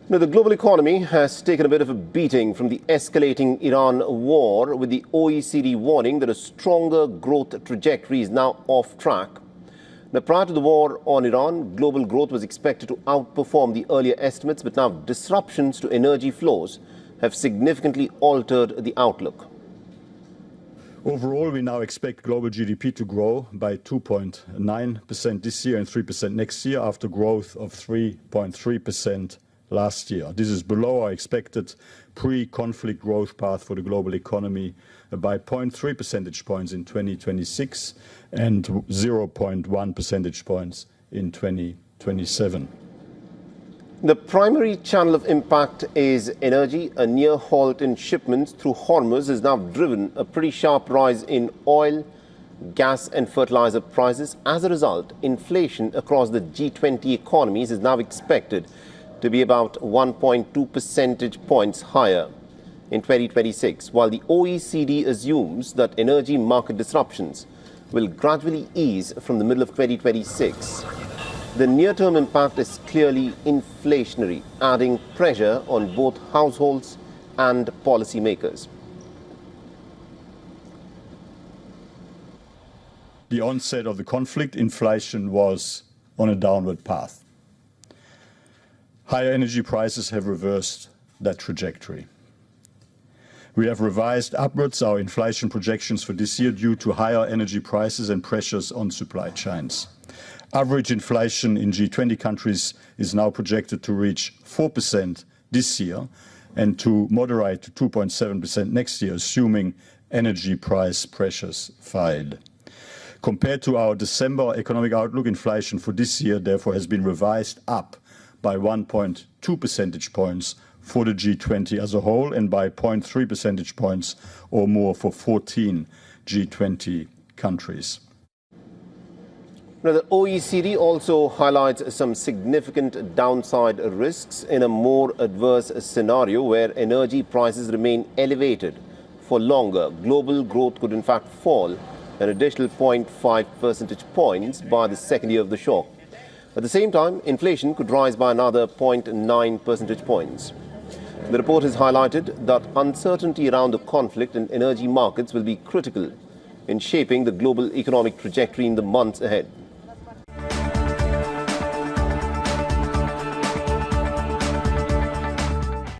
Now, the global economy has taken a bit of a beating from the escalating Iran war, with the OECD warning that a stronger growth trajectory is now off track. Now, prior to the war on Iran, global growth was expected to outperform the earlier estimates, but now disruptions to energy flows have significantly altered the outlook. Overall, we now expect global GDP to grow by 2.9% this year and 3% next year, after growth of 3.3% last year. This is below our expected pre-conflict growth path for the global economy by 0.3 percentage points in 2026 and 0.1 percentage points in 2027. The primary channel of impact is energy. A near halt in shipments through Hormuz has now driven a pretty sharp rise in oil, gas and fertilizer prices. As a result, inflation across the G20 economies is now expected to be about 1.2 percentage points higher in 2026, while the OECD assumes that energy market disruptions will gradually ease from the middle of 2026. The near-term impact is clearly inflationary, adding pressure on both households and policymakers. The onset of the conflict, inflation was on a downward path. Higher energy prices have reversed that trajectory. We have revised upwards our inflation projections for this year due to higher energy prices and pressures on supply chains. Average inflation in G20 countries is now projected to reach 4% this year and to moderate to 2.7% next year, assuming energy price pressures fade. Compared to our December economic outlook, inflation for this year therefore has been revised up by 1.2 percentage points for the G20 as a whole and by 0.3 percentage points or more for 14 G20 countries. Now, the OECD also highlights some significant downside risks in a more adverse scenario where energy prices remain elevated for longer. Global growth could in fact fall an additional 0.5 percentage points by the second year of the shock. At the same time, inflation could rise by another 0.9 percentage points. The report has highlighted that uncertainty around the conflict and energy markets will be critical in shaping the global economic trajectory in the months ahead.